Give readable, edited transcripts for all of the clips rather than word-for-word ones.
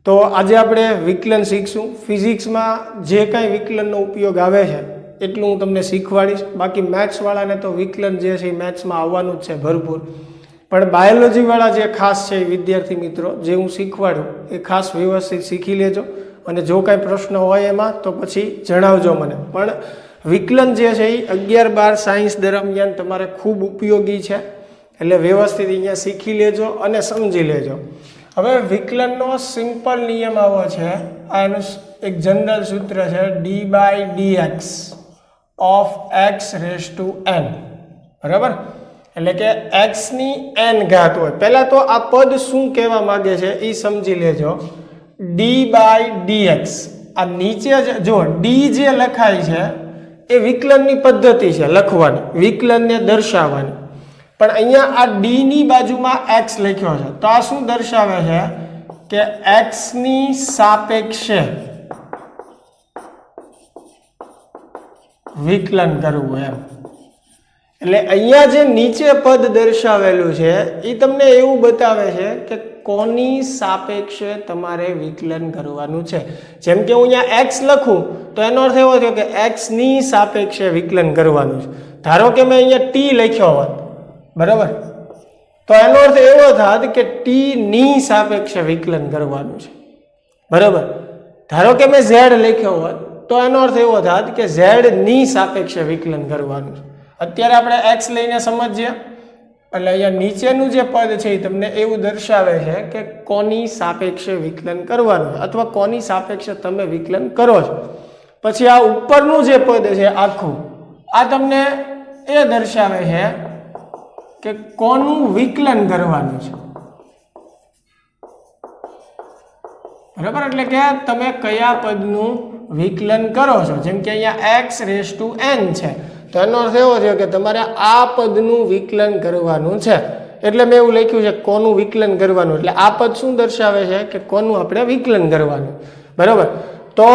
તો આજે આપણે વિકલન શીખશું. ફિઝિક્સમાં જે કાંઈ વિકલનનો ઉપયોગ આવે છે એટલું હું તમને શીખવાડીશ. બાકી મેથ્સવાળાને તો વિકલન જે છે એ મેથ્સમાં આવવાનું જ છે ભરપૂર. પણ બાયોલોજીવાળા જે ખાસ છે વિદ્યાર્થી મિત્રો, જે હું શીખવાડું એ ખાસ વ્યવસ્થિત શીખી લેજો. અને જો કાંઈ પ્રશ્ન હોય એમાં તો પછી જણાવજો મને. પણ વિકલન જે છે એ 11-12 સાયન્સ દરમિયાન તમારે ખૂબ ઉપયોગી છે. એટલે વ્યવસ્થિત અહીંયા શીખી લેજો અને સમજી લેજો. હવે વિકલનનો સિમ્પલ નિયમ આવો છે, આ એનું એક જનરલ સૂત્ર છે d/dx of x raise to n. બરાબર? એટલે કે x ની n ઘાત હોય. પહેલાં તો આ પદ શું કહેવા માગે છે એ સમજી લેજો. d/dx આ નીચે જો d જે લખાય છે એ વિકલનની પદ્ધતિ છે લખવાની, વિકલનને દર્શાવવાની. પણ અહીંયા આ ડી ની બાજુમાં x લખ્યો છે, તો આ શું દર્શાવે છે કે x ની સાપેક્ષે વિકલન કરવું એમ. એટલે અહીંયા જે નીચે પદ દર્શાવેલું છે એ તમને એવું બતાવે છે કે કોની સાપેક્ષે તમારે વિકલન કરવાનું છે. જેમ કે હું અહીંયા x લખું તો એનો અર્થ એવો થયો કે x ની સાપેક્ષે વિકલન કરવાનું છે. ધારો કે મેં અહીંયા t લખ્યો હોત, બરાબર, તો એનો અર્થ એવો થાત કે t ની સાપેક્ષે વિકલન કરવાનું છે. બરાબર? ધારો કે મેં z લખ્યો હોત તો એનો અર્થ એવો થાત કે z ની સાપેક્ષે વિકલન કરવાનું છે. અત્યારે આપણે x લઈને સમજીએ. એટલે અહીંયા નીચેનું જે પદ છે એ તમને એવું દર્શાવે છે કે કોની સાપેક્ષે વિકલન કરવાનું છે અથવા કોની સાપેક્ષે તમે વિકલન કરો છો. પછી આ ઉપરનું જે પદ છે આખું, આ તમને એ દર્શાવે છે કે કોનું વિકલન કરવાનું છે. બરાબર? એટલે કે તમે કયા પદનું વિકલન કરો છો. જેમ કે અહીંયા x રેઝ ટુ n છે, તો એનો અર્થ એવો થયો કે તમારે આ પદનું વિકલન કરવાનું છે. એટલે મેં એવું લખ્યું છે કોનું વિકલન કરવાનું. એટલે આ પદ શું દર્શાવે છે કે કોનું આપણે વિકલન કરવાનું. બરાબર? તો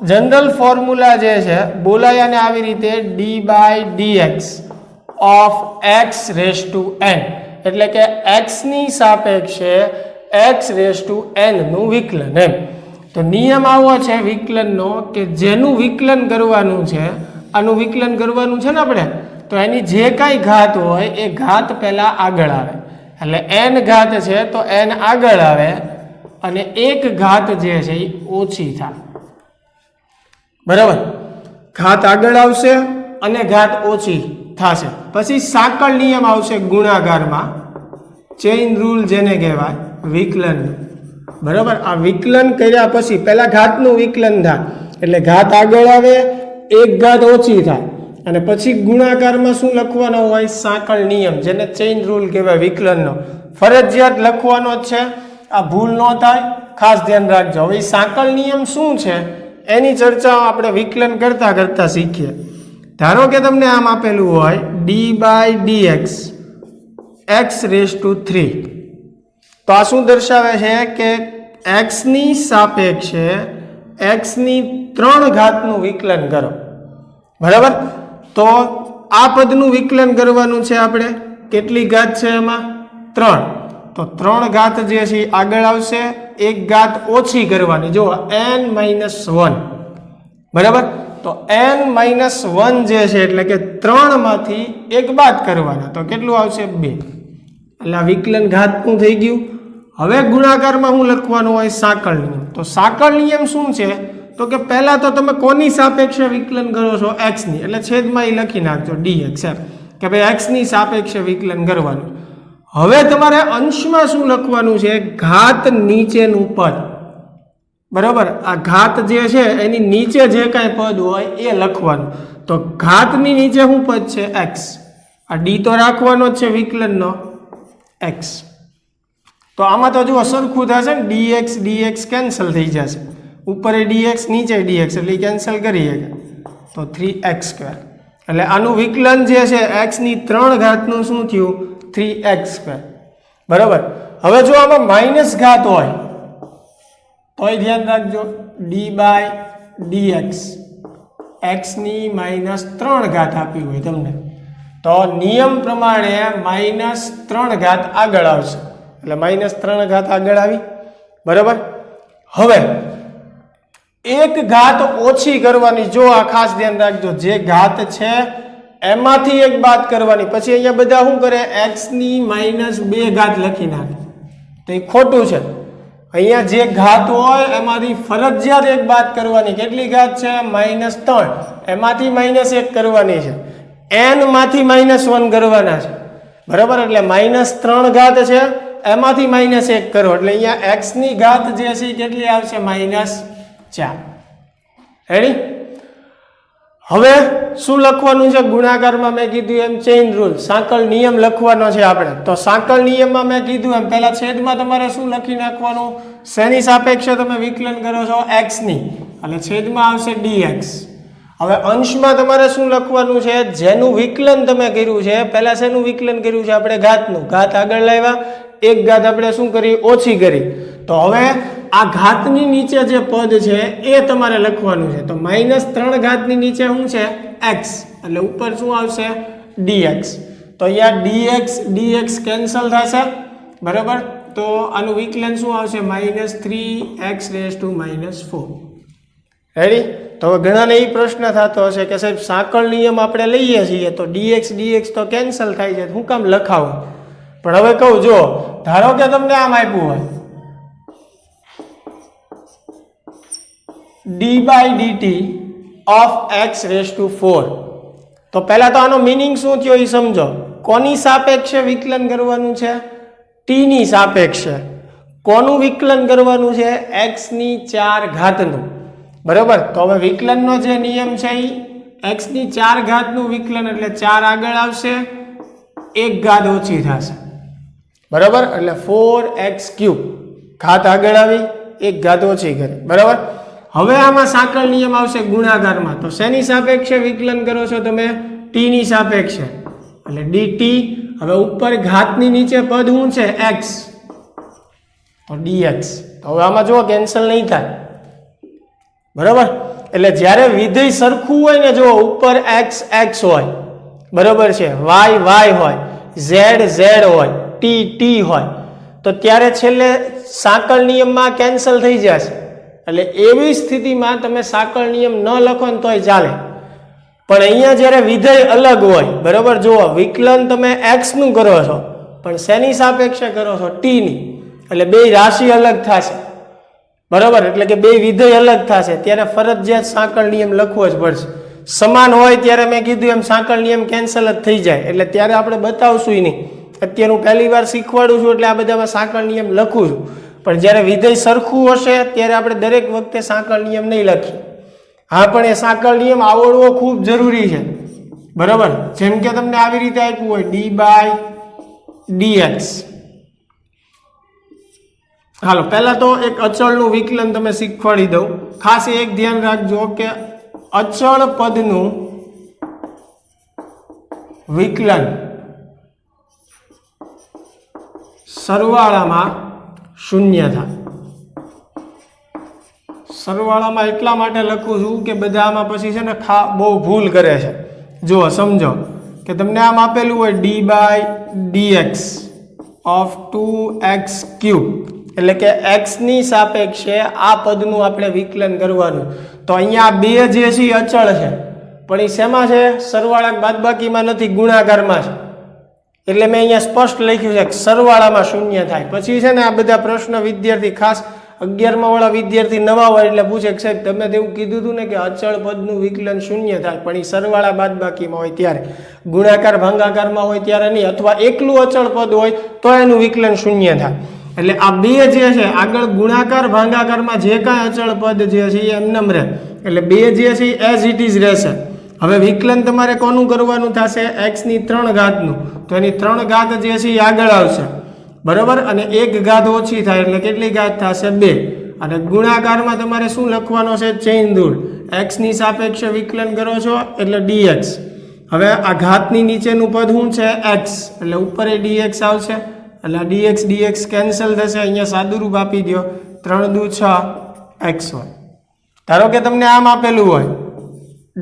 જનરલ ફોર્મ્યુલા જે છે બોલાયાને આવી રીતે d/dx of x raise to n. એટલે કે x ની સાપેક્ષે x રેઝ ટુ n નું વિકલન એમ. તો નિયમ આવો છે વિકલનનો કે જેનું વિકલન કરવાનું છે, આનું વિકલન કરવાનું છે ને આપણે, તો એની જે કાંઈ ઘાત હોય એ ઘાત પહેલા આગળ આવે. એટલે n ઘાત છે તો n આગળ આવે અને એક ઘાત જે છે એ ઓછી થાય. બરાબર? ઘાત આગળ આવશે અને ઘાત ઓછી થશે. પછી સાંકળ નિયમ આવશે ગુણાકારમાં, ચેઇન રૂલ જેને કહેવાય વિકલન. બરાબર? આ વિકલન કર્યા પછી પહેલા ઘાતનું વિકલન થાય એટલે ઘાત આગળ આવે, એક ઘાત ઓછી થાય અને પછી ગુણાકારમાં શું લખવાનો હોય? સાંકળ નિયમ, જેને ચેઇન રૂલ કહેવાય વિકલનનો. ફરજિયાત લખવાનો જ છે, આ ભૂલ ન થાય, ખાસ ધ્યાન રાખજો. હવે સાંકળ નિયમ શું છે એની ચર્ચા આપણે વિકલન કરતા કરતા શીખીએ. ધારો કે તમને આમ આપેલું હોય d/dx x રેઝ ટુ 3, તો આ શું દર્શાવે છે કે x ની સાપેક્ષે x ની 3 ઘાતનું વિકલન કરો. બરાબર? તો આ પદનું વિકલન કરવાનું છે આપણે. કેટલી ઘાત છે એમાં? 3. તો 3 ઘાત જે છે આગળ આવશે, એક ઘાત ઓછી કરવાની. જો n-1. બરાબર? તો n-1 જે છે એટલે કે 3 માંથી એક બાદ કરવાના, તો કેટલું આવશે? 2. એટલે આ વિકલન ઘાતનું થઈ ગયું. હવે ગુણાકારમાં શું લખવાનું હોય? સાંકળ નિયમ. તો સાંકળ નિયમ શું છે? તો કે પહેલા તો તમે કોની સાપેક્ષે વિકલન કરો છો? x ની. એટલે છેદમાં એ લખી નાખજો dx એમ કે ભાઈ x ની સાપેક્ષે વિકલન કરવાનું. હવે તમારે અંશમાં શું લખવાનું છે? ઘાત નીચેનું પદ. બરાબર? આ ઘાત જે છે એની નીચે જે કાંઈ પદ હોય એ લખવાનું. તો ઘાતની નીચે શું પદ છે? x. આ d તો રાખવાનો જ છે વિકલનનો, x. તો આમાં તો જુઓ સરખું થશે ને, dx કેન્સલ થઈ જશે. ઉપર એ dx, નીચે dx, એટલે કેન્સલ કરીએ તો 3x². એટલે આનું વિકલન જે છે x ની 3 ઘાતનું શું થયું? 3x². બરાબર? હવે જો આમાં માઇનસ ઘાત હોય તોય ધ્યાન રાખજો, d/dx x ની -3 ઘાત આપી હોય તમને, તો નિયમ પ્રમાણે -3 ઘાત આગળ આવશે. એટલે -3 ઘાત આગળ આવી. બરાબર? હવે એક ઘાત ઓછી કરવાની, જો આ ખાસ ધ્યાન રાખજો, જે ઘાત છે એમાંથી એક બાદ કરવાની. પછી અહીંયા બધા શું કરે, x ની -2 ઘાત લખી નાખે, તો એ ખોટું છે. અહીંયા જે ઘાત હોય એમાંથી ફરજિયાત એક બાદ કરવાની. કેટલી ઘાત છે? -3. એમાંથી -1 કરવાની છે. n માંથી -1 કરવાના છે, બરાબર. એટલે -3 ઘાત છે, એમાંથી -1 કરો એટલે અહીંયા x ની ઘાત જે છે કેટલી આવશે? -4. રેડી? હવે શું લખવાનું છે ગુણાકારમાં? મેં કીધું એમ ચેઇન રૂલ, સાંકળ નિયમ લખવાનો છે આપણે. તો સાંકળ નિયમમાં મેં કીધું એમ પહેલા છેદમાં તમારે શું લખી નાખવાનું? શેની સાપેક્ષે તમે વિકલન કરો છો? x ની, એટલે છેદમાં આવશે dx. હવે અંશમાં તમારે શું લખવાનું છે? જેનું વિકલન તમે કર્યું છે, પહેલા શેનું વિકલન કર્યું છે આપણે? ઘાતનું. ઘાત આગળ લાવ્યા, એક ઘાત આપણે શું કરી? ઓછી કરી. તો હવે આ ઘાતની નીચે જે પદ છે એ તમારે લખવાનું છે. તો -3 ઘાતની નીચે શું છે? x, એટલે ઉપર શું આવશે? dx. તો અહીંયા dx કેન્સલ થશે, બરાબર. તો આનું વિકલન શું આવશે? -3x⁻⁴. રેડી? તો હવે ઘણાને એ પ્રશ્ન થતો હશે કે સાહેબ સાંકળ નિયમ આપણે લઈએ છીએ તો dx તો કેન્સલ થાય છે, શું કામ લખાવું? પણ હવે કહું, જો ધારો કે તમને આમ આપ્યું હોય d/dt of x⁴, તો પહેલા તો આનો મિનિંગ શું થયો એ સમજો. કોની સાપેક્ષે વિકલન કરવાનું છે? t ની સાપેક્ષે. કોનું વિકલન કરવાનું છે? x ની 4 ઘાતનું, બરાબર. તો હવે વિકલનનો જે નિયમ છે એ x ની 4 ઘાતનું વિકલન, એટલે 4 આગળ આવશે, 1 ઘાત ઓછી થશે, બરાબર. એટલે 4x³ ઘાત આગળ આવી, 1 ઘાત ઓછી કરી, બરાબર. હવે આમાં સાંકળ નિયમ આવશે ગુણાકારમાં. તો શેની સાપેક્ષે વિકલન કરો છો તમે? t ની સાપેક્ષે, એટલે dt. હવે ઉપર ઘાતની નીચે પદ શું છે? x, તો dx. હવે આમાં જો કેન્સલ નહીં થાય, બરાબર. એટલે જ્યારે વિધેય સરખું હોય ને, જો ઉપર x હોય, બરાબર છે, y હોય, z હોય, t હોય, તો ત્યારે છેલ્લે સાંકળ નિયમમાં કેન્સલ થઈ જશે. એટલે એવી સ્થિતિમાં તમે સાંકળ નિયમ ન લખો ને તોય ચાલે. પણ અહીંયા જ્યારે વિધેય અલગ હોય, બરાબર, જુઓ વિકલન તમે x નું કરો છો પણ શેની સાપેક્ષે કરો છો? t ની. એટલે બે રાશિ અલગ થશે, બરાબર. એટલે કે બે વિધેય અલગ થશે, ત્યારે ફરજિયાત સાંકળ નિયમ લખવો જ પડશે. સમાન હોય ત્યારે મેં કીધું એમ સાંકળ નિયમ કેન્સલ જ થઈ જાય, એટલે ત્યારે આપણે બતાવશું નહીં. અત્યારે હું પહેલી વાર શીખવાડું છું એટલે આ બધામાં સાંકળ નિયમ લખું છું. પણ જ્યારે વિધેય સરખું હશે ત્યારે આપણે દરેક વખતે સાંકળ નિયમ નહીં લખીએ. હા, પણ એ સાંકળ નિયમ આવડવો ખૂબ જરૂરી છે, બરાબર. જેમ કે તમને આવી રીતે આપ્યું હોય d/dx. હાલો, પહેલા તો એક અચળનું વિકલન તમે શીખવાડી દઉં. ખાસ એક ધ્યાન રાખજો કે અચળ પદનું વિકલન સરવાળામાં 0 થાય. સરવાળામાં એટલા માટે લખું છું કે બધા આમાં પછી છે ને બહુ ભૂલ કરે છે. જો સમજો કે તમને આમ આપેલું હોય d/dx of 2x³, એટલે કે x ની સાપેક્ષે આ પદનું આપણે વિકલન કરવાનું. તો અહીંયા બે જે છે એ અચળ છે, પણ એ શેમાં છે? સરવાળા બાદબાકીમાં નથી, ગુણાકારમાં છે. એટલે મેં અહીંયા સ્પષ્ટ લખ્યું છે કે સરવાળામાં 0 થાય. પછી છે ને આ બધા પ્રશ્ન વિદ્યાર્થી, ખાસ 11મા વાળા વિદ્યાર્થી નવા હોય એટલે પૂછે કે સાહેબ તમે તેવું કીધું હતું ને કે અચળ પદનું વિકલન 0 થાય, પણ એ સરવાળા બાદબાકીમાં હોય ત્યારે, ગુણાકાર ભાગાકારમાં હોય ત્યારે નહીં, અથવા એકલું અચળ પદ હોય તો એનું વિકલન 0 થાય. એટલે આ બે જે છે આગળ ગુણાકાર ભાગાકારમાં જે કાંઈ અચળ પદ જે છે એ એમનેમ રહે, એટલે બે જે છે એઝ ઇટ ઇઝ રહેશે. હવે વિકલન તમારે કોનું કરવાનું થશે? x ની 3 ઘાતનું. તો એની 3 ઘાત જે છે એ આગળ આવશે, બરાબર. અને 1 ઘાત ઓછી થાય એટલે કેટલી ઘાત થશે? 2. અને ગુણાકારમાં તમારે શું લખવાનો છે? Chain rule. x ની સાપેક્ષે વિકલન કરો છો એટલે dx. હવે આ ઘાતની નીચેનું પદ શું છે? x, એટલે ઉપર એ dx આવશે. એટલે dx કેન્સલ થશે. અહીંયા સાદુરૂપ આપી દો, 3 દુ 6 xy. ધારો કે તમને આમ આપેલું હોય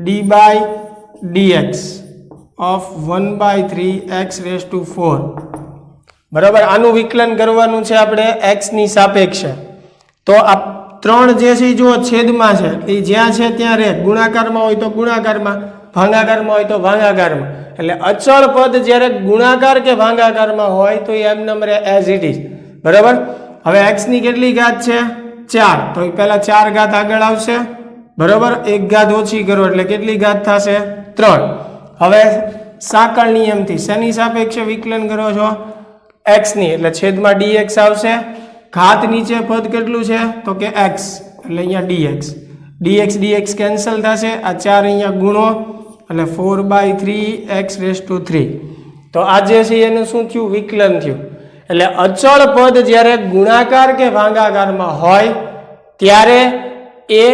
d/dx of 1/3x⁴, બરાબર. આનું વિકલન કરવાનું છે આપણે x ની સાપેક્ષે. તો આ 3 જે છે જો છેદમાં છે એ જ્યાં છે ત્યાં રહે, ગુણાકારમાં હોય તો ગુણાકારમાં, ભાગાકારમાં હોય તો ભાગાકારમાં. એટલે અચળ પદ જ્યારે ગુણાકાર કે ભાગાકારમાં હોય તો એ એમ રહે એઝ ઇટ ઇઝ. બરાબર. હવે x ની કેટલી ઘાત છે 4, તો પહેલા 4 ઘાત આગળ આવશે. બરાબર. 1 ઘાત ઓછી કરો એટલે કેટલી ઘાત થશે 3. હવે સાંકળ નિયમથી શેની સાપેક્ષે વિકલન કરો છો x ની, એટલે છેદમાં dx આવશે. ઘાત નીચે પદ કેટલું છે તો કે x, એટલે અહીંયા dx dx કેન્સલ થશે. આ 4 અહીંયા ગુણો એટલે 4/3 x⁻3. તો આ જે છે એનું શું થયું વિકલન થયું. એટલે અચળ પદ જ્યારે ગુણાકાર કે ભાગાકારમાં હોય ત્યારે એ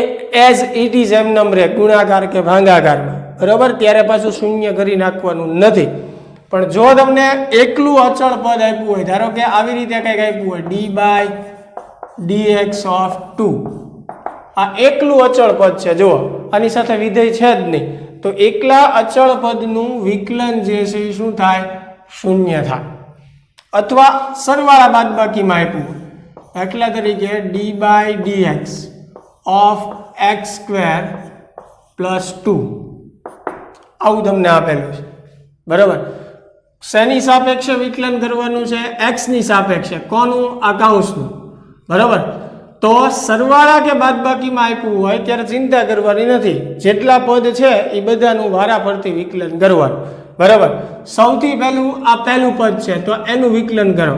એઝ ઇટ ઇઝ એમ રહે ગુણાકાર કે ભાગાકારમાં. બરાબર. ત્યારે પાછું શૂન્ય કરી નાખવાનું નથી. પણ જો તમને એકલું અચળ પદ આપ્યું હોય, ધારો કે આવી રીતે કંઈક આપ્યું હોય d/dx(2), આ એકલું અચળ પદ છે, જુઓ આની સાથે વિધેય છે જ નહીં, તો એકલા અચળ પદનું વિકલન જે છે એ શું થાય શૂન્ય થાય. અથવા સરવાળા બાદબાકીમાં આપ્યું હોય, દાખલા તરીકે d/dx(x²+2) આવું તમને આપેલું છે. બરાબર. શેની સાપેક્ષે વિકલન કરવાનું છે x ની સાપેક્ષે. કોનું? આ કૌંસનું. બરાબર. તો સરવાળા કે બાદબાકીમાં આપ્યું હોય ત્યારે ચિંતા કરવાની નથી, જેટલા પદ છે એ બધાનું વારાફરતી વિકલન કરવાનું. બરાબર. સૌથી પહેલું આ પહેલું પદ છે તો એનું વિકલન કરો.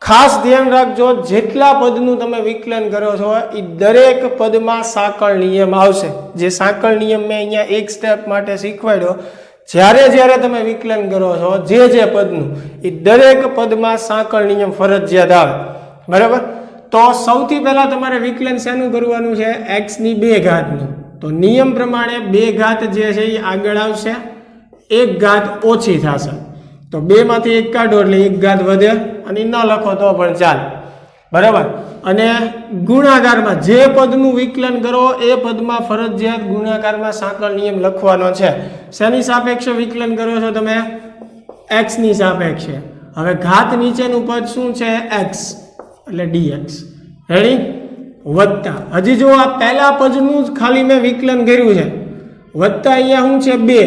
ખાસ ધ્યાન રાખજો, જેટલા પદનું તમે વિકલન કરો છો એ દરેક પદમાં સાંકળ નિયમ આવશે. જે સાંકળ નિયમ મેં અહીંયા એક સ્ટેપ માટે શીખવાડ્યો. જ્યારે તમે વિકલન કરો છો જે પદનું એ દરેક પદમાં સાંકળ નિયમ ફરજિયાત આવે. બરાબર. તો સૌથી પહેલા તમારે વિકલન શેનું કરવાનું છે x ની 2 ઘાતનું. તો નિયમ પ્રમાણે 2 ઘાત જે છે એ આગળ આવશે, 1 ઘાત ઓછી થશે. તો 2 માંથી 1 કાઢો એટલે 1 ઘાત વધે, અને ન લખો તો પણ ચાલે. બરાબર. અને ગુણાકારમાં જે પદનું વિકલન કરો એ પદમાં ફરજિયાત ગુણાકારમાં સાંકળ નિયમ લખવાનો છે. શેની સાપેક્ષે વિકલન કરો છો તમે? x ની સાપેક્ષે. હવે ઘાત નીચેનું પદ શું છે x, એટલે dx. રેડી? વત્તા હજી જો આ પહેલા પદનું જ ખાલી મેં વિકલન કર્યું છે, વત્તા અહીંયા શું છે 2,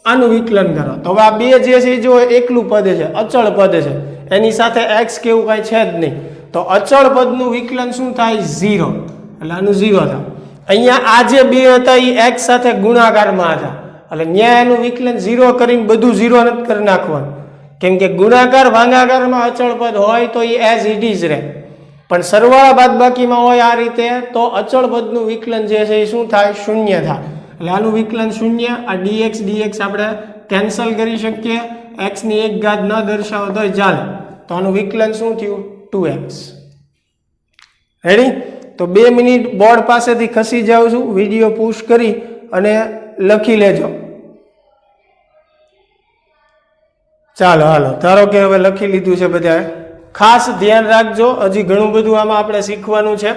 આનું વિકલન કરો. તો હવે આ 2 જે છે જો એકલું પદ છે, અચળ પદ છે, એની સાથે x કેવું કાંઈ છે જ નહીં. તો અચળ પદનું વિકલન શું થાય 0, એટલે આનું 0 થાય. અહીંયા આ જે 2 હતા એ x સાથે ગુણાકારમાં હતા, એટલે ન્યાય એનું વિકલન 0 કરીને બધું 0 નથી કરી નાખવાનું. કેમ કે ગુણાકાર ભાગાકારમાં અચળ પદ હોય તો એ એઝ ઇટ ઇઝ રહે, પણ સરવાળા બાદબાકીમાં હોય આ રીતે તો અચળ પદનું વિકલન જે છે એ શું થાય શૂન્ય થાય. એટલે આનું વિકલન શૂન્ય. આ dx આપણે કેન્સલ કરી શકીએ, x ની 1 ઘાત ન દર્શાવો તોય ચાલે. તો આનું વિકલન શું થયું 2x. રેડી? તો 2 મિનિટ બોર્ડ પાસેથી ખસી જાઉં છું, વિડીયો પુશ કરી અને લખી લેજો. ચાલો હાલો, ધારો કે હવે લખી લીધું છે બધાએ. ખાસ ધ્યાન રાખજો, હજી ઘણું બધું આમાં આપણે શીખવાનું છે.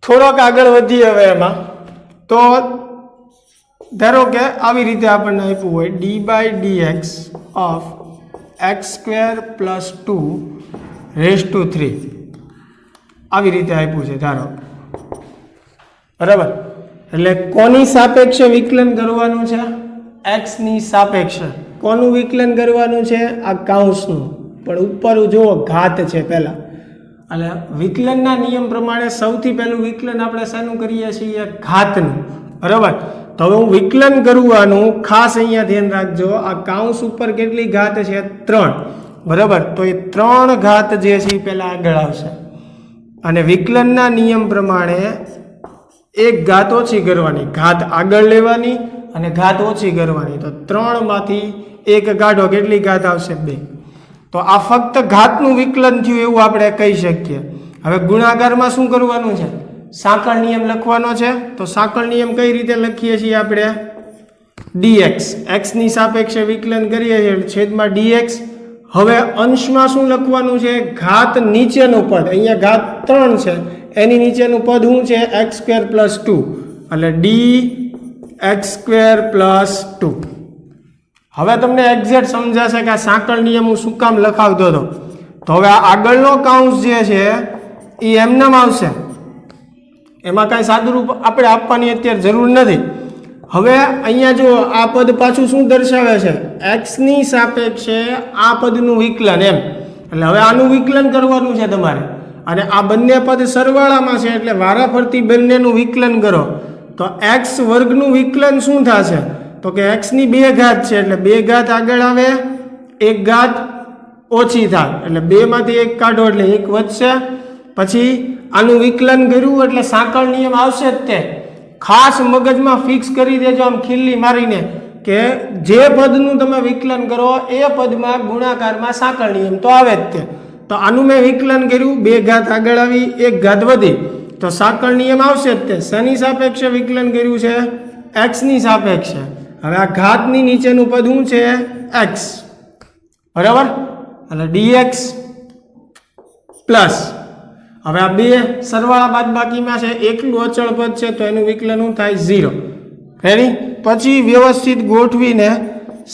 થોડોક આગળ વધીએ હવે એમાં. તો ધારો કે આવી રીતે આપણને આપ્યું હોય d/dx(x²+2)3 આવી રીતે આપ્યું છે ધારો. બરાબર. એટલે કોની સાપેક્ષે વિકલન કરવાનું છે? x ની સાપેક્ષે. કોનું વિકલન કરવાનું છે? આ કૌંસનું. પણ ઉપર જુઓ ઘાત છે પહેલા, એટલે વિકલનના નિયમ પ્રમાણે સૌથી પહેલું વિકલન આપણે શાનું કરીએ છીએ? ઘાતનું. બરાબર. તો હવે હું વિકલન કરવાનું ખાસ અહીંયા ધ્યાન રાખજો. આ કૌંસ ઉપર કેટલી ઘાત છે? 3. બરાબર. તો એ 3 ઘાત જે છે એ પહેલા આગળ આવશે, અને વિકલનના નિયમ પ્રમાણે 1 ઘાત ઓછી કરવાની, ઘાત આગળ લેવાની અને ઘાત ઓછી કરવાની. તો 3 માંથી 1 કાઢો, કેટલી ઘાત આવશે? 2. તો આ ફક્ત ઘાતનું વિકલન થયું એવું આપણે કહી શકીએ. હવે ગુણાકારમાં શું કરવાનું છે? સાંકળ નિયમ લખવાનો છે. તો સાંકળ નિયમ કઈ રીતે લખીએ છીએ આપણે? dx x ની સાપેક્ષે વિકલન કરીએ છીએ છેદમાં dx. હવે અંશમાં શું લખવાનું છે? ઘાત નીચેનું પદ, અહીંયા ઘાત 3 છે એની નીચેનું પદ શું છે? x² + 2 એટલે dx² + 2. હવે તમને એક્ઝેક્ટ સમજાશે કે આ સાંકળ નિયમ હું શું કામ લખાવતો હતો. તો હવે આગળનો કાઉન્સ જે છે એ એમનેમ આવશે, એમાં કાંઈ સાદુરૂપ આપણે આપવાની અત્યારે જરૂર નથી. હવે અહીંયા જો આ પદ પાછું શું દર્શાવે છે? x ની સાપેક્ષે આ પદનું વિકલન એમ. એટલે હવે આનું વિકલન કરવાનું છે તમારે, અને આ બંને પદ સરવાળામાં છે એટલે વારાફરતી બંનેનું વિકલન કરો. તો x વર્ગનું વિકલન શું થશે? તો કે x ની 2 ઘાત છે એટલે 2 ઘાત આગળ આવે, 1 ઘાત ઓછી થાય એટલે 2 માંથી 1 કાઢો એટલે 1 વધશે. પછી આનું વિકલન કર્યું એટલે સાંકળ નિયમ આવશે જ. તે ખાસ મગજમાં ફિક્સ કરી દેજો આમ ખીલ્લી મારીને કે જે પદનું તમે વિકલન કરો એ પદમાં ગુણાકારમાં સાંકળ નિયમ તો આવે જ. તે તો આનું મેં વિકલન કર્યું, 2 ઘાત આગળ આવી, 1 ઘાત વધી, તો સાંકળ નિયમ આવશે જ. તે શેની સાપેક્ષે વિકલન કર્યું છે? x ની સાપેક્ષે. હવે આ ઘાતની નીચેનું પદ શું છે? x, બરાબર. એટલે dx પ્લસ, હવે આ 2 સરવાળા બાદબાકીમાં છે, એકલું અચળ પદ છે તો એનું વિકલન શું થાય? 0. રેડી? પછી વ્યવસ્થિત ગોઠવીને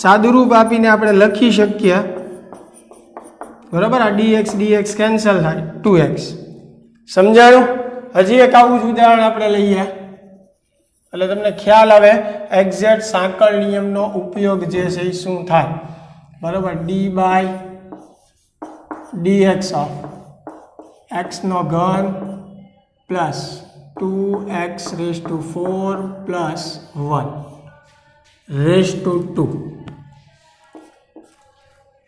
સાદુરૂપ આપીને આપણે લખી શકીએ, બરાબર. આ dx કેન્સલ થાય, 2x. સમજાયું? હજી એક આવું જ ઉદાહરણ આપણે લઈએ એટલે તમને ખ્યાલ આવે એક્ઝેક્ટ સાંકળ નિયમનો ઉપયોગ જે છે એ શું થાય, બરાબર. d/dx ઓફ x નો ઘન પ્લસ 2x⁴ પ્લસ 1/2.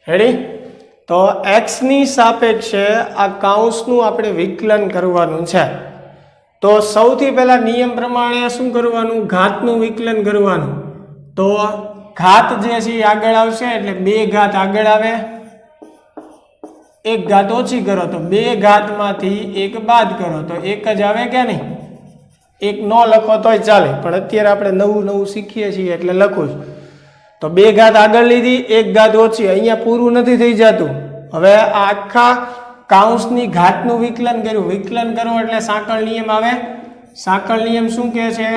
રેડી? તો x ની સાપેક્ષે આ કાઉન્સનું આપણે વિકલન કરવાનું છે. તો સૌથી પહેલા નિયમ પ્રમાણે શું કરવાનું? ઘાતનું વિકલન કરવાનું. તો ઘાત જે છે એ આગળ આવશે એટલે 2 ઘાત આગળ આવે, 1 ઘાત ઓછી કરો તો 2 ઘાતમાંથી 1 બાદ કરો તો 1 જ આવે કે નહીં? 1 ન લખો તોય ચાલે, પણ અત્યારે આપણે નવું શીખીએ છીએ એટલે લખું છું. તો 2 ઘાત આગળ લીધી, 1 ઘાત ઓછી, અહીંયા પૂરું નથી થઈ જતું. હવે આ આખા કાઉન્સની ઘાતનું વિકલન કર્યું, વિકલન કરો એટલે સાંકળ નિયમ આવે. સાંકળ નિયમ શું કહે છે?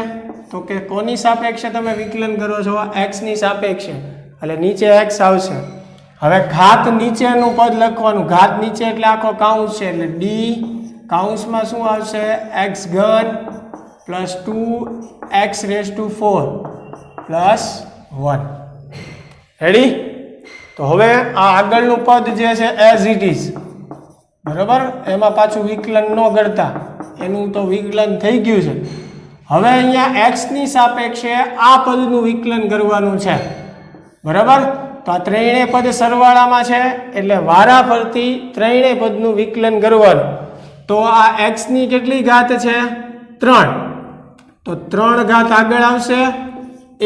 તો કે કોની સાપેક્ષે તમે વિકલન કરો છો? x ની સાપેક્ષે, એટલે નીચે x આવશે. હવે ઘાત નીચેનું પદ લખવાનું, ઘાત નીચે એટલે આખો કાઉન્સ છે એટલે d કાઉન્સમાં શું આવશે? x³ plus 2x⁴ plus 1. Ready? તો હવે આ આગળનું પદ જે છે એઝ ઇટ ઇઝ, બરાબર. એમાં પાછું વિકલન ન કરતા, એનું તો વિકલન થઈ ગયું છે. હવે અહીંયા x ની સાપેક્ષે આ પદનું વિકલન કરવાનું છે, બરાબર. તો આ ત્રણેય પદ સરવાળામાં છે એટલે વારાફરતી ત્રણેય પદનું વિકલન કરવાનું. તો આ x ની કેટલી ઘાત છે? 3. તો 3 ઘાત આગળ આવશે,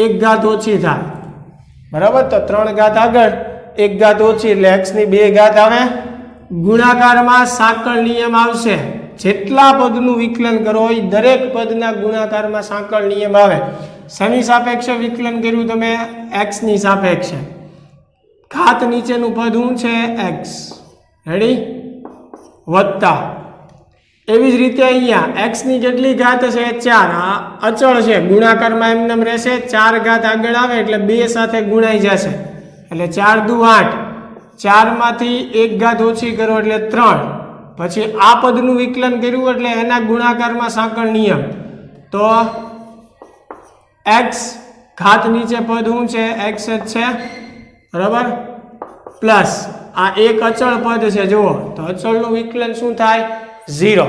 1 ઘાત ઓછી થાય, બરાબર. તો 3 ઘાત આગળ, 1 ઘાત ઓછી એટલે x ની 2 ઘાત આવે. ગુણાકારમાં સાંકળ નિયમ આવશે. જેટલા પદનું વિકલન કરો એ દરેક પદના ગુણાકારમાં સાંકળ નિયમ આવે. શેની સાપેક્ષે વિકલન કર્યું તમે? x ની સાપેક્ષે. ઘાત નીચેનું પદ શું છે? x. રેડી? વત્તા. એવી જ રીતે અહીંયા x ની કેટલી ઘાત છે? 4. આ અચળ છે, ગુણાકારમાં એમનેમ રહેશે. 4 ઘાત આગળ આવે એટલે 2 સાથે ગુણાઈ જશે એટલે 4 દુ 8. 4 માંથી 1 ઘાત ઓછી કરો એટલે 3. પછી આ પદનું વિકલન કર્યું એટલે એના ગુણાકારમાં સાંકળ નિયમ. તો x ઘાત નીચે પદ શું છે? x જ છે, બરાબર. પ્લસ આ એક અચળ પદ છે, જુઓ તો અચળનું વિકલન શું થાય? 0.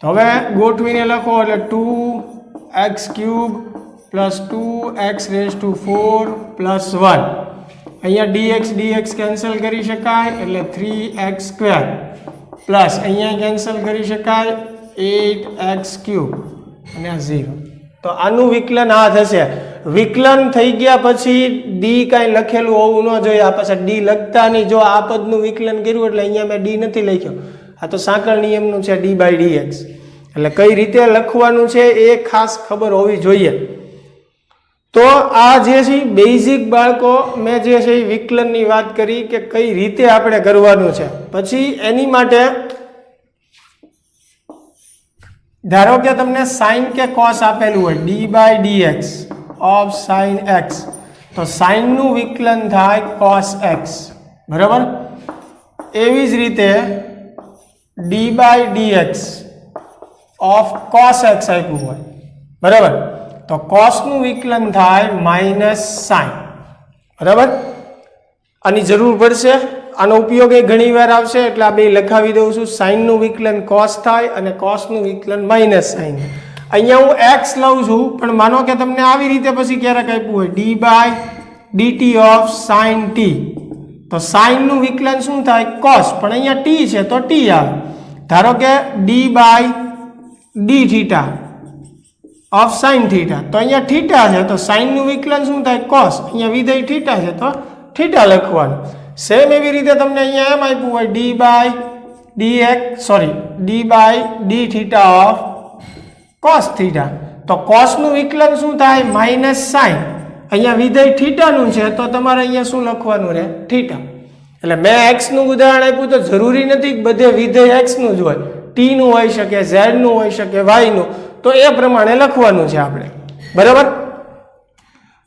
તો હવે ગોઠવીને લખો એટલે 2x³ પ્લસ 2x⁴ પ્લસ 1. અહીંયા dx કેન્સલ કરી શકાય એટલે 3x² પ્લસ અહીંયા કેન્સલ કરી શકાય 8x³ અને આ 0. તો આનું વિકલન આ થશે. વિકલન થઈ ગયા પછી ડી કાંઈ લખેલું હોવું ન જોઈએ. આ પાછા ડી લખતા નહીં. જો આ પદનું વિકલન કર્યું એટલે અહીંયા મેં ડી નથી લખ્યો. આ તો સાંકળ નિયમનું છે d/dx. એટલે કઈ રીતે લખવાનું છે એ ખાસ ખબર હોવી જોઈએ. તો આ જે છે બેઝિક બાળકો મેં જે છે વિકલનની વાત કરી કે કઈ રીતે આપણે કરવાનું છે. પછી એની માટે ધારો કે તમને સાઇન કે કોસ આપેલું હોય d/dx ઓફ સાઇન x, તો સાઇનનું વિકલન થાય cos x, બરાબર. એવી જ રીતે d/dx ઓફ cos x આપ્યું હોય, બરાબર, તો કોસનું વિકલન થાય માઇનસ સાઇન, બરાબર. આની જરૂર પડશે, આનો ઉપયોગ એ ઘણી વાર આવશે એટલે આ બે લખાવી દઉં છું. સાઇનનું વિકલન કોસ થાય અને કોસનું વિકલન માઇનસ સાઇન. અહીંયા હું એક્સ લઉં છું, પણ માનો કે તમને આવી રીતે પછી ક્યારેક આપ્યું હોય d/dt ઓફ સાઇન t, તો સાઇનનું વિકલન શું થાય કોસ, પણ અહીંયા t છે તો t આવે. ધારો કે d/d theta of sine theta, તો અહીંયા થીટા છે તો સાઇનનું વિકલન શું થાય કોસ, અહીંયા વિધેય થીટા છે તો થીટા લખવાનું. સેમ એવી રીતે તમને અહીંયા એમ આપ્યું હોય d/d theta of cos theta, તો કોસનું વિકલન શું થાય માઇનસ સાઇન, અહીંયા વિધેય થીટાનું છે તો તમારે અહીંયા શું લખવાનું રહે થીટા. એટલે મેં એક્સનું ઉદાહરણ આપ્યું તો જરૂરી નથી કે બધે વિધેય એક્સનું જ હોય, ટીનું હોઈ શકે, ઝેડનું હોઈ શકે, વાયનું, તો એ પ્રમાણે લખવાનું છે આપણે, બરાબર.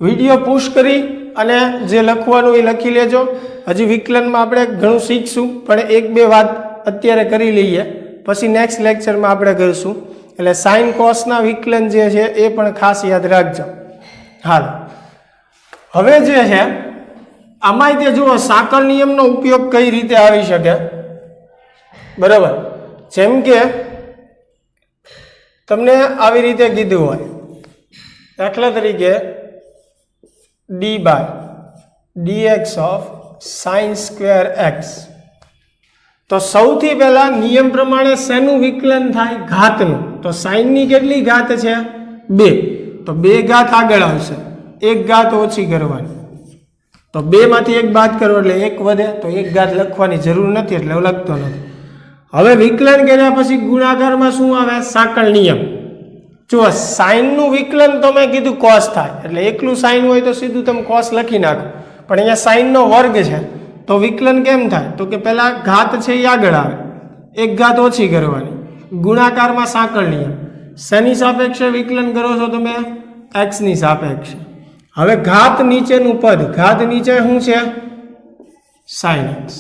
વિડીયો પુશ કરી અને જે લખવાનું એ લખી લેજો. હજી વિકલનમાં આપણે ઘણું શીખશું, પણ એક બે વાત અત્યારે કરી લઈએ, પછી નેક્સ્ટ લેક્ચરમાં આપણે કરીશું. એટલે સાઇન કોસના વિકલન જે છે એ પણ ખાસ યાદ રાખજો. હાલ, હવે જે છે આમાં તે જુઓ સાંકળ નિયમનો ઉપયોગ કઈ રીતે આવી શકે, બરાબર. જેમ કે તમને આવી રીતે કીધું હોય, દાખલા તરીકે d/dx of sine square x, તો સૌથી પહેલા નિયમ પ્રમાણે શેનું વિકલન થાય ઘાતનું. તો સાઇનની કેટલી ઘાત છે 2, તો 2 ઘાત આગળ આવશે, 1 ઘાત ઓછી કરવાની, તો 2 માંથી 1 બાદ કરો એટલે 1 વધે, તો 1 ઘાત લખવાની જરૂર નથી એટલે લખતો નથી. હવે વિકલન કર્યા પછી ગુણાકારમાં શું આવે સાંકળ નિયમ. જો સાઇનનું વિકલન તો મેં કીધું કોસ થાય, એટલે એકલું સાઇન હોય તો સીધું તમે કોસ લખી નાખો, પણ અહીંયા સાઇનનો વર્ગ છે તો વિકલન કેમ થાય, તો કે પહેલા ઘાત છે એ આગળ આવે, 1 ઘાત ઓછી કરવાની, ગુણાકારમાં સાંકળ નિયમ. શેની સાપેક્ષે વિકલન કરો છો તમે એક્સની સાપેક્ષે. હવે ઘાત નીચેનું પદ, ઘાત નીચે શું છે સાઇન એક્સ,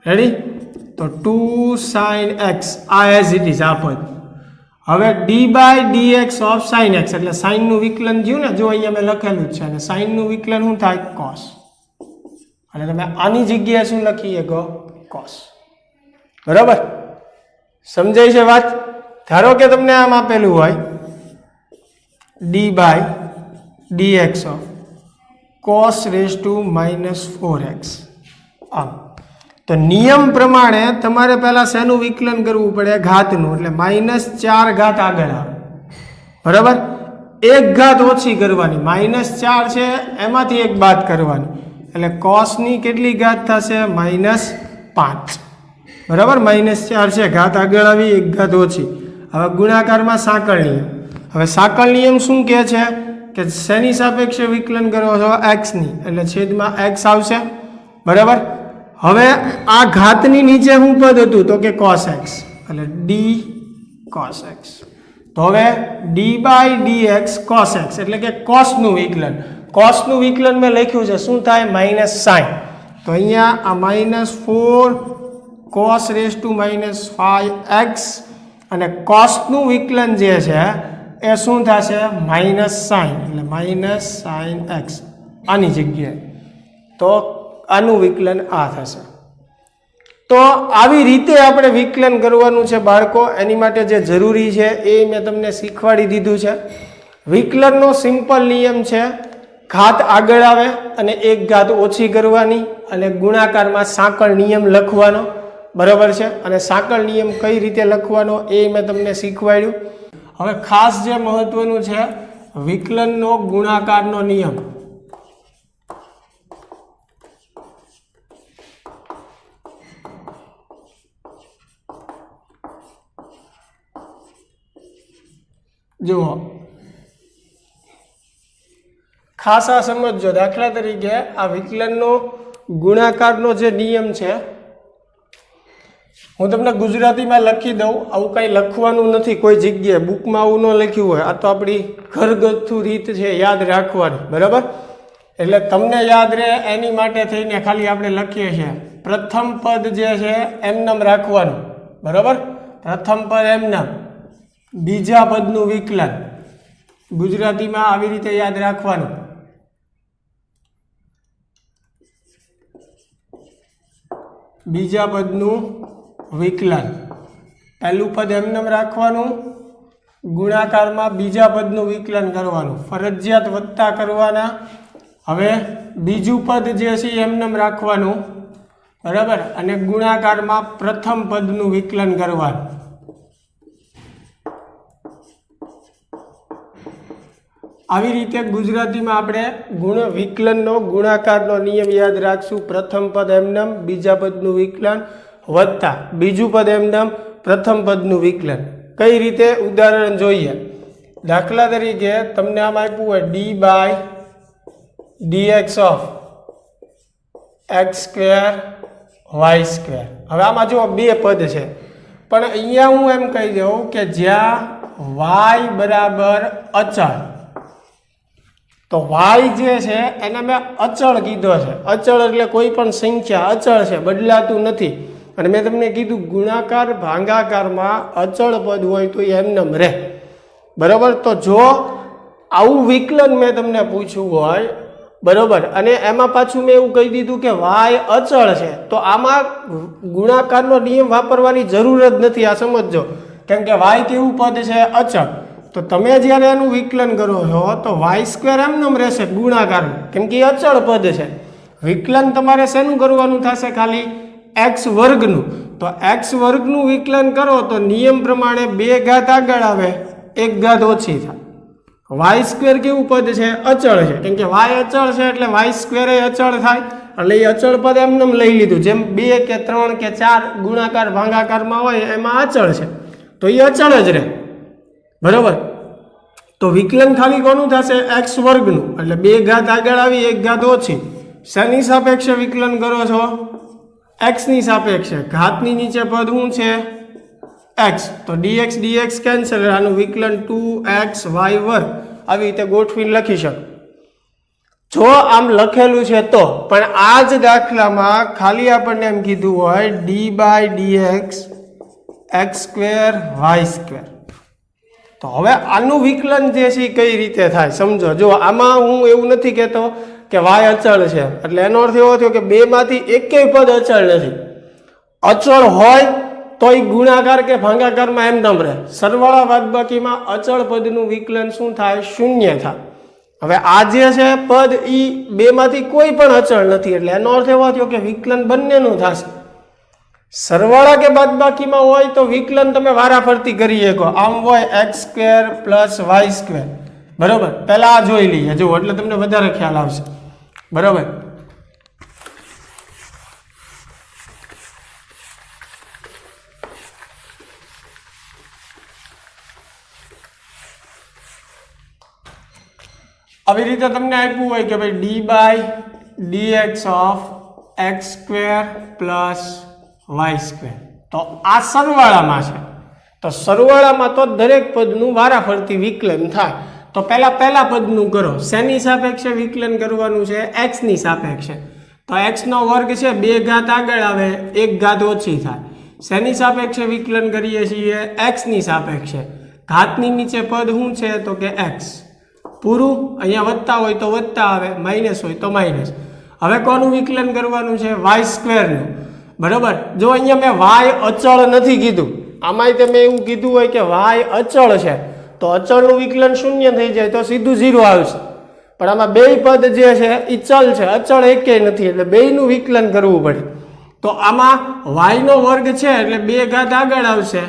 રેડી, તો 2 સાઇન એક્સ આ એઝ ઇટ ઇઝ આ પદ. હવે d/dx ઓફ સાઇન એક્સ, એટલે સાઇનનું વિકલન થયું ને, જો અહીંયા મેં લખેલું જ છે, અને સાઇનનું વિકલન શું થાય કોસ, અને તમે આની જગ્યાએ શું લખી શકો કોસ, બરાબર. સમજાય છે વાત. ધારો કે તમને આમ આપેલું હોય d/dx ઓફ cos -4x, આમ, તો નિયમ પ્રમાણે તમારે પહેલા શેનું વિકલન કરવું પડે ઘાતનું, એટલે -4 ઘાત આગળ આવે, બરાબર. 1 ઘાત ઓછી કરવાની, -4 છે એમાંથી 1 બાદ કરવાની, એટલે કોસની કેટલી ઘાત થશે -5, બરાબર. -4 છે, ઘાત આગળ આવી, 1 ઘાત ઓછી. હવે ગુણાકારમાં સાંકળ નિયમ. હવે સાંકળ નિયમ શું કહે છે કે શેની સાપેક્ષે વિકલન કરો છો એક્સની, એટલે છેદમાં એક્સ આવશે, બરાબર. હવે આ ઘાતની નીચે શું પદ હતું તો કે cos x, એટલે d cos x. તો હવે d/dx cos x એટલે કે કોસનું વિકલન. કોસનું વિકલન મેં લખ્યું છે શું થાય -sin, તો અહીંયા આ -4 cos -5x, અને કોસનું વિકલન જે છે એ શું થશે -sin, એટલે -sin x આની જગ્યાએ, તો આનું વિકલન આ થશે. તો આવી રીતે આપણે વિકલન કરવાનું છે બાળકો. એની માટે જે જરૂરી છે એ મેં તમને શીખવાડી દીધું છે. વિકલનનો સિમ્પલ નિયમ છે ઘાત આગળ આવે અને 1 ઘાત ઓછી કરવાની, અને ગુણાકારમાં સાંકળ નિયમ લખવાનો, બરાબર છે. અને સાંકળ નિયમ કઈ રીતે લખવાનો એ મેં તમને શીખવાડ્યું. હવે ખાસ જે મહત્વનું છે વિકલનનો ગુણાકારનો નિયમ. જુઓ ખાસ આ સમજજો. દાખલા તરીકે આ વિકલનનો ગુણાકારનો જે નિયમ છે હું તમને ગુજરાતીમાં લખી દઉં. આવું કંઈ લખવાનું નથી કોઈ જગ્યાએ, બુકમાં આવું ન લખ્યું હોય. આ તો આપણી ઘરગથ્થુ રીત છે યાદ રાખવાની, બરાબર? એટલે તમને યાદ રહે એની માટે થઈને ખાલી આપણે લખીએ છીએ. પ્રથમ પદ જે છે એમનેમ રાખવાનું, બરાબર? પ્રથમ પદ એમનેમ, બીજા પદનું વિકલન ગુજરાતીમાં આવી રીતે યાદ રાખવાનું. બીજા પદનું વિકલન, પહેલું પદ એમનેમ રાખવાનું, ગુણાકારમાં બીજા પદનું વિકલન કરવાનું, ફરજિયાત વત્તા કરવાના. હવે બીજું પદ જે છે એમનેમ રાખવાનું, બરાબર, અને ગુણાકારમાં પ્રથમ પદનું વિકલન કરવાનું. આવી રીતે ગુજરાતીમાં આપણે વિકલનનો ગુણાકારનો નિયમ યાદ રાખશું. પ્રથમ પદ એમનેમ, બીજા પદનું વિકલન વત્તા બીજું પદ એમનેમ, પ્રથમ પદનું વિકલન. કઈ રીતે? ઉદાહરણ જોઈએ. દાખલા તરીકે તમને આમ આપ્યું હોય d/dx ઓફ x² y². હવે આમાં જો બે પદ છે, પણ અહીંયા હું એમ કહી દઉં કે જ્યાં y બરાબર અચળ, તો y જે છે એને મેં અચળ કીધો છે. અચળ એટલે કોઈ પણ સંખ્યા અચળ છે, બદલાતું નથી. અને મેં તમને કીધું ગુણાકાર ભાગાકારમાં અચળ પદ હોય તો એમનેમ રહે, બરાબર? તો જો આવું વિકલન મેં તમને પૂછ્યું હોય, બરાબર, અને એમાં પાછું મેં એવું કહી દીધું કે y અચળ છે, તો આમાં ગુણાકારનો નિયમ વાપરવાની જરૂર જ નથી. આ સમજજો, કેમ કે y કેવું પદ છે? અચળ. તો તમે જ્યારે એનું વિકલન કરો છો તો y² એમનેમ રહેશે ગુણાકારમાં, કેમ કે એ અચળ પદ છે. વિકલન તમારે શેનું કરવાનું થશે? ખાલી x વર્ગનું. તો x વર્ગનું વિકલન કરો તો નિયમ પ્રમાણે 2 ઘાત આગળ આવે, 1 ઘાત ઓછી થાય. y² કેવું પદ છે? અચળ છે, કેમ કે y અચળ છે એટલે y² એ અચળ થાય. એટલે એ અચળ પદ એમનેમ લઈ લીધું. જેમ 2 કે 3 કે 4 ગુણાકાર ભાગાકારમાં હોય એમાં અચળ છે, તો એ અચળ જ રહે, બરાબર? તો વિકલન ખાલી કોનું થશે? x વર્ગનું. એટલે 2 ઘાત આગળ આવી, 1 ઘાત ઓછી. શેની સાપેક્ષે વિકલન કરો છો? x ની સાપેક્ષે. ઘાતની નીચે પદ શું છે? x. તો dx dx કેન્સલ, આનું વિકલન 2xy વર્ગ. આવી રીતે ગોઠવીને લખી શકો જો આમ લખેલું છે તો. પણ આ જ દાખલામાં ખાલી આપણને એમ કીધું હોય d/dx x² y². તો હવે આનું વિકલન જે છે કઈ રીતે થાય સમજો. જો આમાં હું એવું નથી કહેતો કે y અચળ છે, એટલે એનો અર્થ એવો થયો કે બેમાંથી એકેય પદ અચળ નથી. અચળ હોય તો એ ગુણાકાર કે ભાગાકારમાં એમનેમ રહે. સરવાળા બાદબાકીમાં અચળ પદનું વિકલન શું થાય? 0 થાય. હવે આ જે છે પદ એ બેમાંથી કોઈ પણ અચળ નથી, એટલે એનો અર્થ એવો થયો કે વિકલન બંનેનું થશે. સરવાળા કે બાદબાકીમાં હોય તો વિકલન તમે વારાફરતી કરી શકો. આમ હોય x² + y², બરાબર? પહેલા આ જોઈ લઈએ, જો એટલે તમને વધારે ખ્યાલ આવશે, બરાબર? આવી રીતે તમને આપ્યું હોય કે ભાઈ d/dx ઓફ x² + y². તો આ સરવાળામાં છે, તો સરવાળામાં તો દરેક પદનું વારાફરતી વિકલન થાય. તો પહેલા પદનું કરો. શેની સાપેક્ષે વિકલન કરવાનું છે? x ની સાપેક્ષે. તો x નો વર્ગ છે, 2 ઘાત આગળ આવે, 1 ઘાત ઓછી થાય. શેની સાપેક્ષે વિકલન કરીએ છીએ? x ની સાપેક્ષે. ઘાતની નીચે પદ શું છે? તો કે x. પૂરું. અહીંયા વત્તા હોય તો વત્તા આવે, માઇનસ હોય તો માઇનસ. હવે કોનું વિકલન કરવાનું છે? y² નું, બરાબર? જો અહીંયા મેં y અચળ નથી કીધું, આમાંય તમે એવું કીધું હોય કે y અચળ છે, તો અચળનું વિકલન 0 થઈ જાય તો સીધું 0 આવશે. પણ આમાં બે પદ જે છે એ ચલ છે, અચળ એકેય નથી, એટલે બેયનું વિકલન કરવું પડે. તો આમાં y નો વર્ગ છે એટલે 2 ઘાત આગળ આવશે,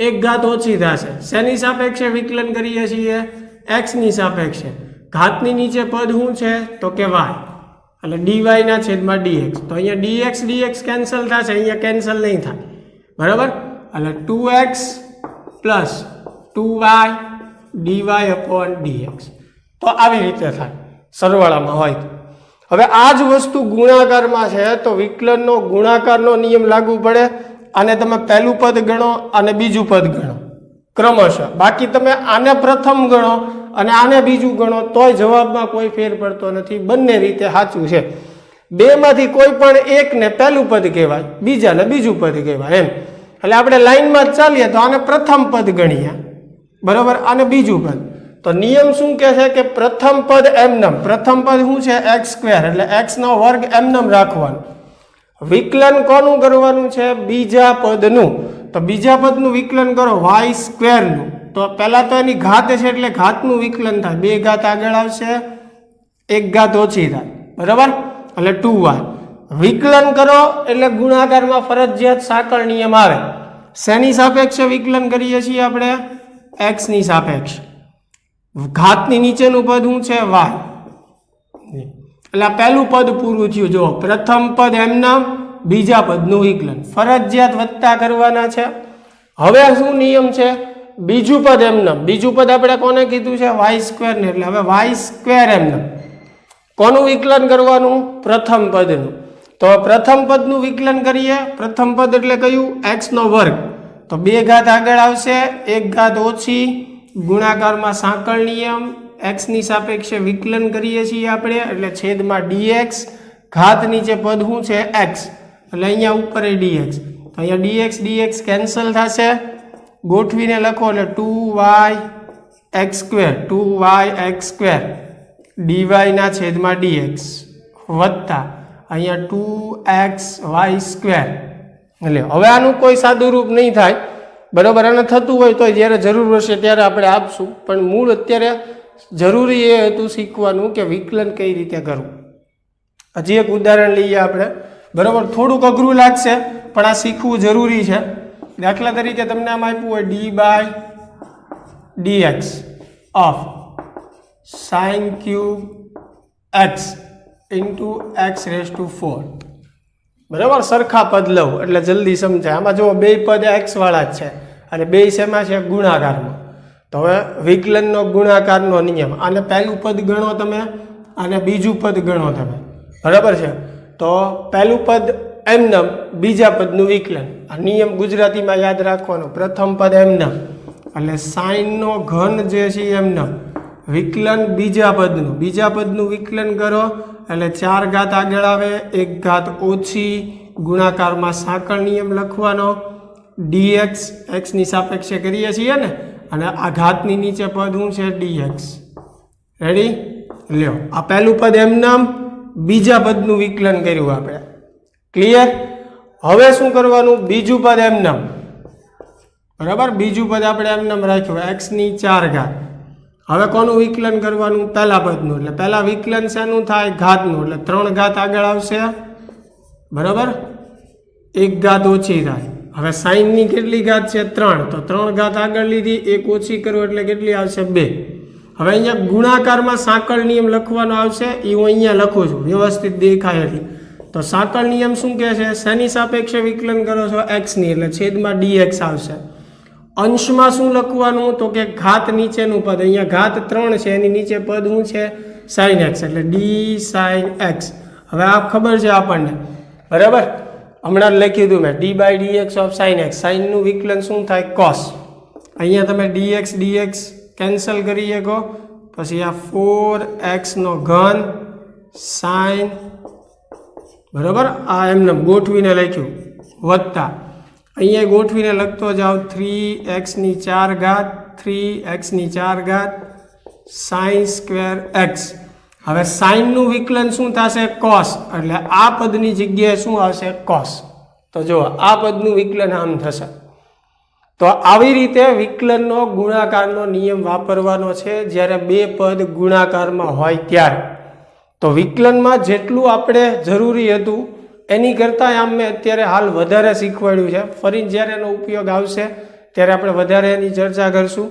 1 ઘાત ઓછી થશે. શેની સાપેક્ષે વિકલન કરીએ છીએ? x ની સાપેક્ષે. ઘાતની નીચે પદ શું છે? તો કે y, એટલે dy ના છેદમાં dx. તો અહીંયા dx dx કેન્સલ થશે, અહીંયા કેન્સલ નહીં થાય, બરાબર? એટલે 2x + 2y dy/dx. તો આવી રીતે થાય. સરવાળામાં હોય તો. હવે આ જ વસ્તુ ગુણાકારમાં છે તો વિકલનનો ગુણાકારનો નિયમ લાગુ પડે. આને તમે પહેલું પદ ગણો અને બીજું પદ ગણો ક્રમશઃ. બાકી તમે આને પ્રથમ ગણો અને આને બીજું ગણો તોય જવાબમાં કોઈ ફેર પડતો નથી. બંને રીતે સાચું છે. બેમાંથી કોઈ પણ એકને પહેલું પદ કહેવાય, બીજાને બીજું પદ કહેવાય એમ. એટલે આપણે લાઈનમાં જ ચાલીએ તો આને પ્રથમ પદ ગણીએ, બરાબર, આને બીજું પદ. તો નિયમ શું કહે છે કે પ્રથમ પદ એમનેમ, પ્રથમ પદ શું છે x² એટલે x નો વર્ગ એમનેમ રાખવાનું. વિકલન કોનું કરવાનું છે? બીજા પદનું. તો બીજા પદનું વિકલન કરો y² નું. તો પહેલા તો એની ઘાત છે એટલે ઘાતનું વિકલન થાય. 2 ઘાત આગળ આવશે, 1 ઘાત ઓછી થાય, બરાબર, એટલે 2y. વિકલન કરો એટલે ગુણાકારમાં ફરજિયાત સાંકળ નિયમ આવે. શેની સાપેક્ષે વિકલન કરીએ છીએ આપણે? x ની સાપેક્ષ. ઘાતની નીચેનું પદ શું છે? y. એટલે આ પહેલું પદ પૂરું થયું. જો પ્રથમ પદ એમના, બીજા પદનું વિકલન ફરજિયાત વત્તા કરવાના છે. હવે શું નિયમ છે? બીજું પદ એમના, બીજું પદ આપણે કોને કીધું છે? y² ને. એટલે હવે y² એમના કોનું વિકલન કરવાનું? પ્રથમ પદનું. તો પ્રથમ પદનું વિકલન કરીએ. પ્રથમ પદ એટલે કયું? x નો વર્ગ. તો 2 ઘાત આગળ આવશે, 1 ઘાત ઓછી, ગુણાકારમાં સાંકળ નિયમ, x ની સાપેક્ષે વિકલન કરીએ છીએ આપણે એટલે છેદમાં dx, ઘાત નીચે પદ શું છે? x, એટલે અહીંયા ઉપર એ dx. તો અહીંયા dx કેન્સલ થશે, ગોઠવીને લખો એટલે 2yx², 2yx² dy ના છેદમાં dx વત્તા અહીંયા 2xy². એટલે હવે આનું કોઈ સાદું રૂપ નહીં થાય, બરાબર. અને થતું હોય તો જ્યારે જરૂર હશે ત્યારે આપણે આપશું, પણ મૂળ અત્યારે જરૂરી એ હતું શીખવાનું કે વિકલન કઈ રીતે કરવું. હજી એક ઉદાહરણ લઈએ આપણે, બરાબર. થોડુંક અઘરું લાગશે પણ આ શીખવું જરૂરી છે. દાખલા તરીકે તમને આમ આપ્યું હોય d/dx of sin³ x × x⁴, બરાબર. સરખા પદ લઉં એટલે જલ્દી સમજાય. આમાં જો બે પદ x વાળા જ છે અને બે શેમાં છે? ગુણાકારમાં. તો હવે વિકલનનો ગુણાકારનો નિયમ, આને પહેલું પદ ગણો તમે અને બીજું પદ ગણો તમે, બરાબર છે. તો પહેલું પદ એમનેમ, બીજા પદનું વિકલન. આ નિયમ ગુજરાતીમાં યાદ રાખવાનો. પ્રથમ પદ એમનેમ એટલે સાઈનનો ઘન જે છે એમનેમ, વિકલન બીજા પદનું, બીજા પદનું વિકલન કરો એટલે 4 ઘાત આગળ આવે, 1 ઘાત ઓછી, ગુણાકારમાં સાંકળ નિયમ લખવાનો. dx x ની સાપેક્ષે કરીએ છીએ ને, અને આ ઘાતની નીચે પદ શું છે? dx. રેડી? લ્યો, આ પહેલું પદ એમનેમ, બીજા પદનું વિકલન કર્યું આપણે. ક્લિયર? હવે શું કરવાનું? બીજું પદ એમનેમ, બરાબર. બીજું પદ આપણે એમનેમ રાખ્યું x ની 4 ઘાત. હવે કોનું વિકલન કરવાનું? પહેલા પદનું. એટલે પહેલા વિકલન શેનું થાય? ઘાતનું. એટલે 3 ઘાત આગળ આવશે, બરાબર, 1 ઘાત ઓછી થાય. હવે સાઈનની કેટલી ઘાત છે? 3. તો 3 ઘાત આગળ લીધી, 1 ઓછી કરો એટલે કેટલી આવશે? 2. હવે અહીંયા ગુણાકારમાં સાંકળ નિયમ લખવાનો આવશે, એ હું અહીંયા લખું છું વ્યવસ્થિત દેખાય એટલે. તો સાંકળ નિયમ શું કહે છે? શેની સાપેક્ષે વિકલન કરો છો? x ની. એટલે છેદમાં dx આવશે. અંશમાં શું લખવાનું? તો કે ઘાત નીચેનું પદ, અહીંયા ઘાત 3 છે, એની નીચે પદ શું છે? sin x, એટલે d sin x. હવે આ ખબર છે આપણને, બરાબર. હમણાં લખી દઉં મેં d/dx ઓફ sin x. સાઇનનું વિકલન શું થાય? cos. અહીંયા તમે dx કેન્સલ કરી શકો, પછી આ 4x નો ઘન sin, બરાબર, આ એમને ગોઠવીને લખ્યું, વત્તા અહીંયા ગોઠવીને લખતો જાઓ 3x ની 4 ઘાત, 3x ની 4 ઘાત sin²x. હવે સાઇનનું વિકલન શું થશે? cos. એટલે આ પદની જગ્યાએ શું આવશે? cos. તો જો આ પદનું વિકલન આમ થશે. તો આવી રીતે વિકલનનો ગુણાકારનો નિયમ વાપરવાનો છે જ્યારે બે પદ ગુણાકારમાં હોય ત્યારે. તો વિકલનમાં જેટલું આપણે જરૂરી હતું એની કરતાં આમ મેં અત્યારે હાલ વધારે શીખવાડ્યું છે. ફરી જ્યારે એનો ઉપયોગ આવશે ત્યારે આપણે વધારે એની ચર્ચા કરશું.